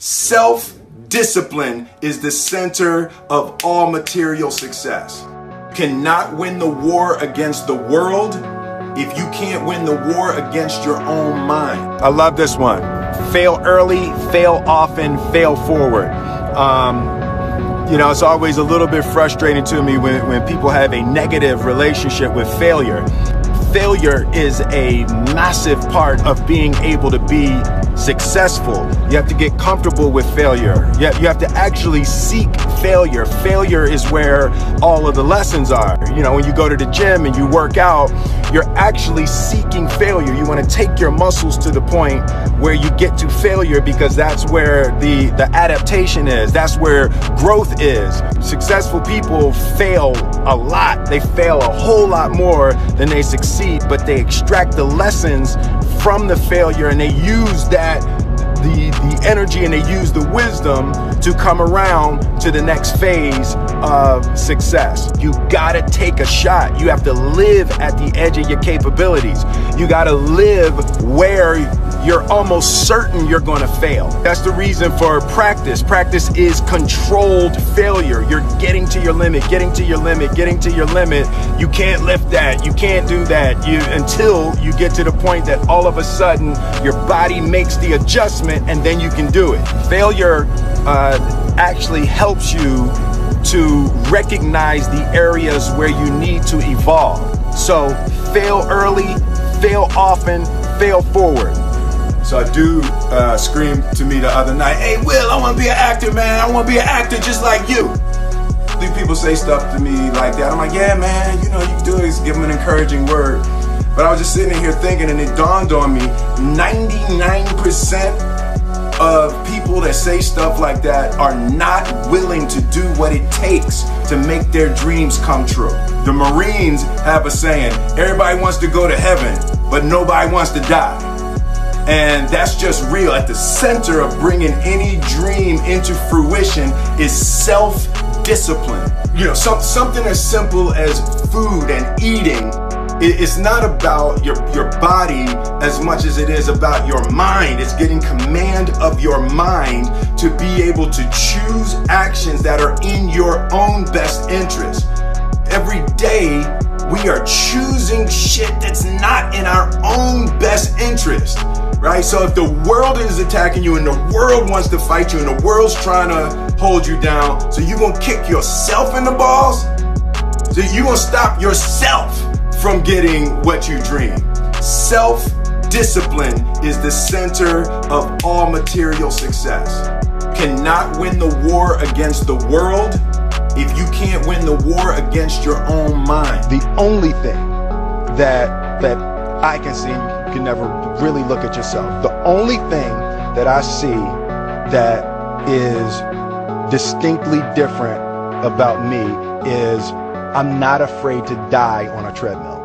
Self-discipline is the center of all material success. You cannot win the war against the world if you can't win the war against your own mind. I love this one. Fail early, fail often, fail forward. It's always a little bit frustrating to me when people have a negative relationship with failure. Failure is a massive part of being able to be successful. You have to get comfortable with failure. You have to actually seek failure. Failure is where all of the lessons are. When you go to the gym and you work out, you're actually seeking failure. You want to take your muscles to the point where you get to failure, because that's where the adaptation is. That's where growth is. Successful people fail a lot. They fail a whole lot more than they succeed, but they extract the lessons from the failure and they use the energy and they use the wisdom to come around to the next phase of success. You gotta take a shot. You have to live at the edge of your capabilities. You gotta live where you're almost certain you're gonna fail. That's the reason for practice. Practice is controlled failure. You're getting to your limit, getting to your limit, getting to your limit. You can't lift that, you can't do that, until you get to the point that all of a sudden your body makes the adjustment and then you can do it. Failure actually helps you to recognize the areas where you need to evolve. So fail early, fail often, fail forward. So a dude screamed to me the other night, "Hey Will, I want to be an actor, man. I want to be an actor just like you." I think people say stuff to me like that. I'm like, yeah, man, you can do it. Just give them an encouraging word. But I was just sitting here thinking, and it dawned on me, 99% of people that say stuff like that are not willing to do what it takes to make their dreams come true. The Marines have a saying, everybody wants to go to heaven, but nobody wants to die. And that's just real. At the center of bringing any dream into fruition is self-discipline. Something as simple as food and eating. It's not about your body as much as it is about your mind. It's getting command of your mind to be able to choose actions that are in your own best interest. Every day, we are choosing shit that's not in our own best interest, right? So if the world is attacking you and the world wants to fight you and the world's trying to hold you down, so you're gonna kick yourself in the balls? So you're gonna stop yourself from getting what you dream. Self-discipline is the center of all material success. You cannot win the war against the world if you can't win the war against your own mind. The only thing that I can see, you can never really look at yourself. The only thing that I see that is distinctly different about me is I'm not afraid to die on a treadmill.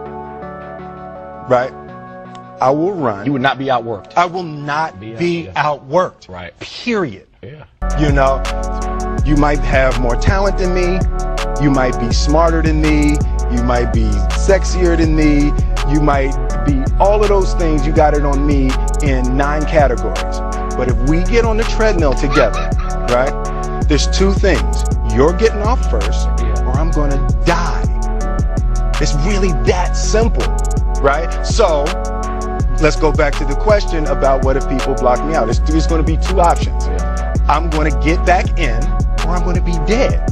Right? I will run. You would not be outworked. I will not be outworked. Right. Period. Yeah. You might have more talent than me. You might be smarter than me. You might be sexier than me. You might be all of those things. You got it on me in 9 categories. But if we get on the treadmill together, right? There's 2 things. You're getting off first, or I'm going to die. It's really that simple, right? So let's go back to the question about what if people block me out. There's going to be 2 options. I'm going to get back in, or I'm going to be dead,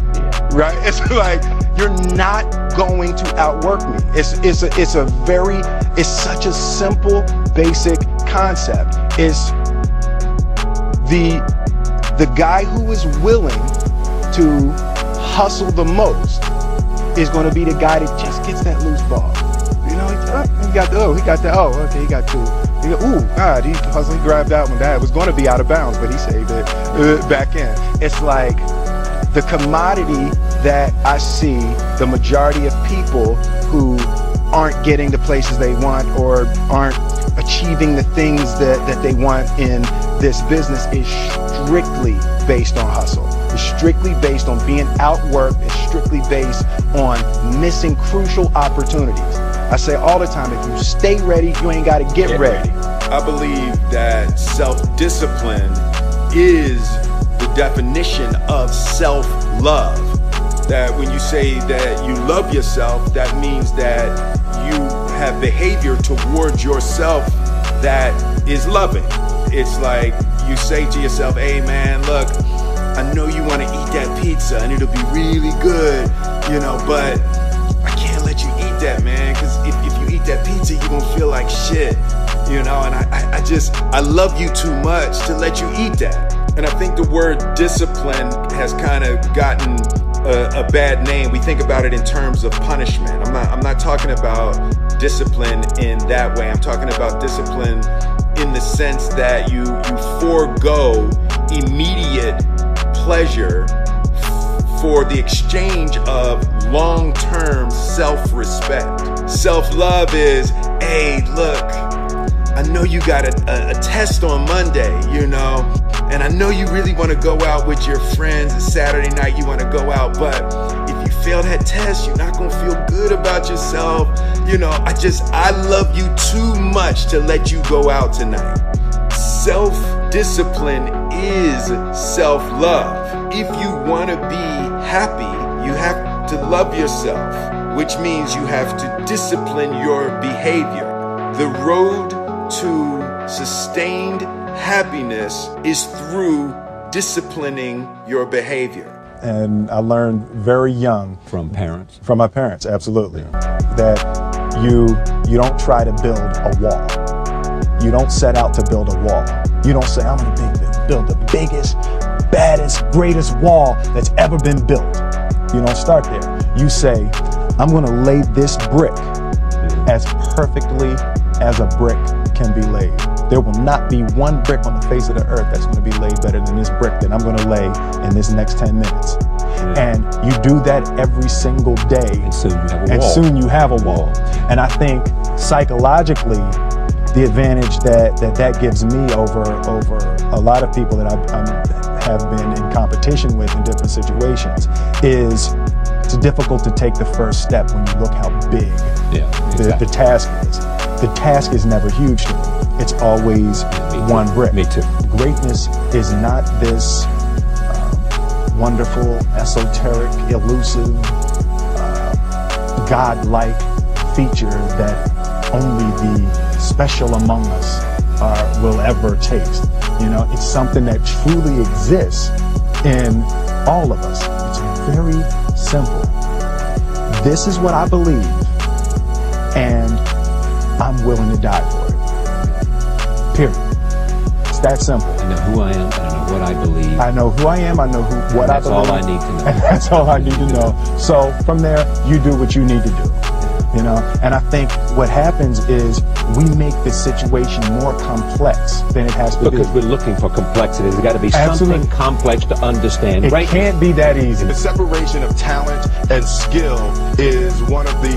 right? It's like, you're not going to outwork me. It's such a simple, basic concept. It's the guy who is willing to hustle the most is going to be the guy that just gets that loose ball. He got 2. Ooh, God, he hustling, grabbed that one. That was going to be out of bounds, but he saved it back in. It's like the commodity that I see the majority of people who aren't getting the places they want or aren't achieving the things that they want in this business is strictly based on hustle. It's strictly based on being outworked. It's strictly based on missing crucial opportunities. I say all the time, if you stay ready, you ain't got to get ready. I believe that self-discipline is definition of self-love. That when you say that you love yourself, that means that you have behavior towards yourself that is loving. It's like you say to yourself, hey man, look, I know you want to eat that pizza and it'll be really good, you know, but I can't let you eat that, man, because if you eat that pizza, you're going to feel like shit, you know, and I love you too much to let you eat that. And I think the word discipline has kind of gotten a bad name. We think about it in terms of punishment. I'm not talking about discipline in that way. I'm talking about discipline in the sense that you forego immediate pleasure for the exchange of long-term self-respect. Self-love is, hey, look, I know you got a test on Monday, you know, and I know you really want to go out with your friends. It's Saturday night, you want to go out, but if you fail that test, you're not going to feel good about yourself. You know, I love you too much to let you go out tonight. Self-discipline is self-love. If you want to be happy, you have to love yourself, which means you have to discipline your behavior. The road to sustained happiness is through disciplining your behavior. And I learned very young from parents. From my parents, absolutely. That you don't try to build a wall. You don't set out to build a wall. You don't say, I'm gonna build the biggest, baddest, greatest wall that's ever been built. You don't start there. You say, I'm gonna lay this brick as perfectly as a brick can be laid. There will not be one brick on the face of the earth that's going to be laid better than this brick that I'm going to lay in this next 10 minutes. And you do that every single day. And soon you have a wall. And soon you have a wall. And I think psychologically, the advantage that gives me over a lot of people that I have been in competition with in different situations is it's difficult to take the first step when you look how big the task is. The task is never huge to me. It's always one brick. Me too. Greatness is not this wonderful, esoteric, elusive, God-like feature that only the special among us will ever taste. You know, it's something that truly exists in all of us. It's very simple. This is what I believe, and I'm willing to die for it. Period. It's that simple. I know who I am, I know what I believe. I know who I am, I know what I believe. That's all I need to know. And that's all I need to know. So from there, you do what you need to do. You know, and I think what happens is we make the situation more complex than it has to be. Because we're looking for complexity. There's got to be something complex to understand. It can't be that easy. The separation of talent and skill is one of the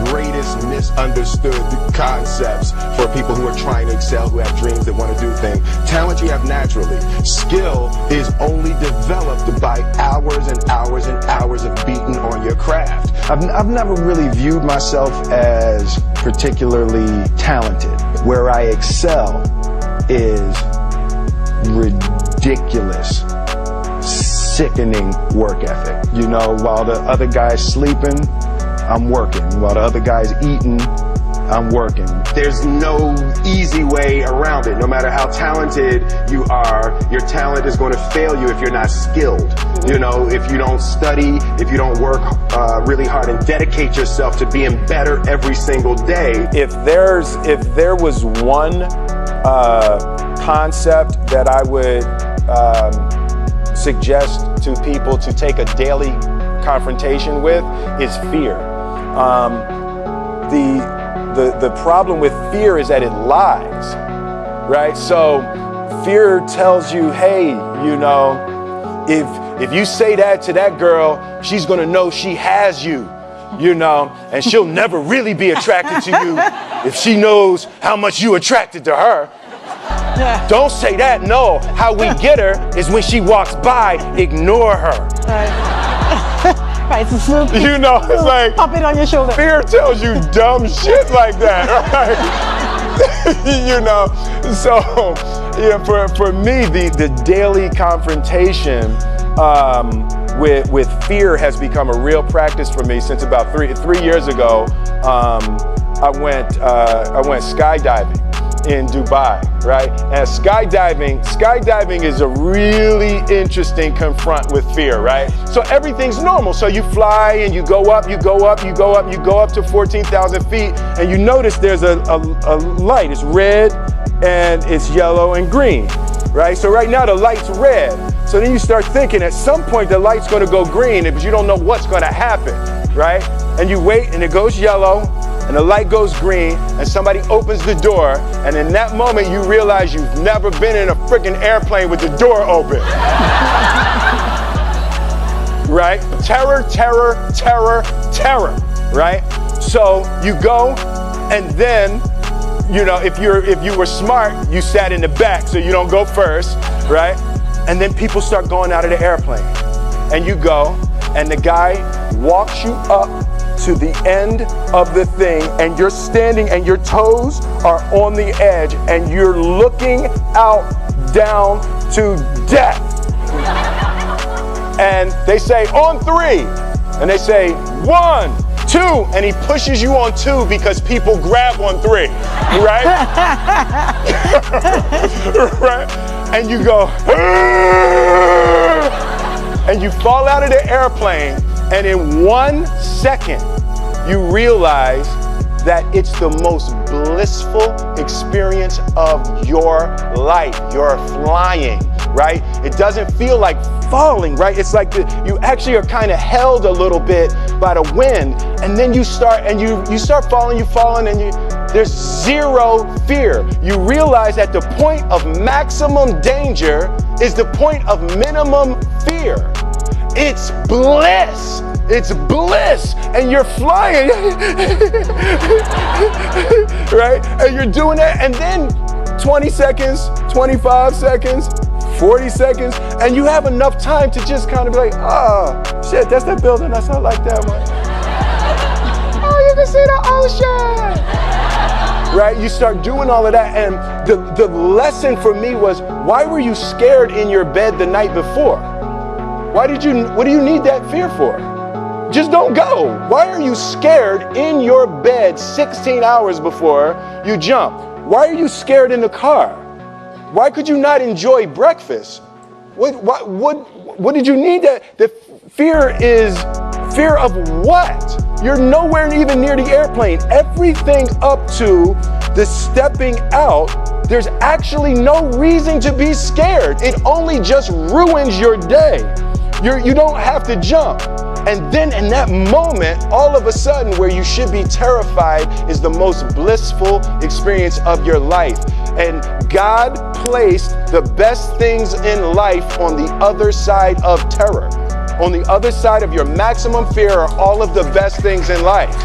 greatest misunderstood concepts for people who are trying to excel, who have dreams, that want to do things. Talent you have naturally. Skill is only developed by hours and hours and hours of beating on your craft. I've never really viewed myself as particularly talented. Where I excel is ridiculous, sickening work ethic. You know, while the other guy's sleeping, I'm working. While the other guy's eating, I'm working. There's no easy way around it. No matter how talented you are, your talent is going to fail you if you're not skilled. You know, if you don't study, if you don't work really hard and dedicate yourself to being better every single day. If there was one concept that I would suggest to people to take a daily confrontation with is fear. The problem with fear is that it lies, right? So fear tells you, hey, you know, if you say that to that girl, she's gonna know she has you, you know, and she'll never really be attracted to you if she knows how much you attracted to her. Don't say that, no. How we get her is when she walks by, ignore her. Right, you know, it's like pop it on your shoulder. Fear tells you dumb shit like that, right? You know, so yeah, for me, the daily confrontation with fear has become a real practice for me since about three years ago. I went skydiving in Dubai, right? And skydiving is a really interesting confront with fear, right? So everything's normal. So you fly and you go up to 14,000 feet, and you notice there's a light. It's red and it's yellow and green, right? So right now the light's red. So then you start thinking at some point the light's gonna go green, but you don't know what's gonna happen, right? And you wait and it goes yellow, and the light goes green, and somebody opens the door, and in that moment you realize you've never been in a freaking airplane with the door open. Right? Terror, terror, terror, terror, right? So you go, and then, you know, if you were smart, you sat in the back so you don't go first, right? And then people start going out of the airplane, and you go, and the guy walks you up to the end of the thing, and you're standing and your toes are on the edge and you're looking out down to death. And they say, on 3. And they say, 1, 2. And he pushes you on 2 because people grab on 3, right? Right? And you go, and you fall out of the airplane. And in 1 second, you realize that it's the most blissful experience of your life. You're flying, right? It doesn't feel like falling, right? It's like you actually are kind of held a little bit by the wind, and then you start falling, and there's zero fear. You realize that the point of maximum danger is the point of minimum fear. It's bliss. It's bliss. And you're flying. Right? And you're doing that. And then 20 seconds, 25 seconds, 40 seconds. And you have enough time to just kind of be like, oh, shit, that's that building. That's not like that one. Oh, you can see the ocean. Right? You start doing all of that. And the lesson for me was, why were you scared in your bed the night before? What do you need that fear for? Just don't go. Why are you scared in your bed 16 hours before you jump? Why are you scared in the car? Why could you not enjoy breakfast? What did you need that? The fear is fear of what? You're nowhere even near the airplane. Everything up to the stepping out, there's actually no reason to be scared. It only just ruins your day. You don't have to jump. And then in that moment, all of a sudden, where you should be terrified is the most blissful experience of your life. And God placed the best things in life on the other side of terror. On the other side of your maximum fear are all of the best things in life.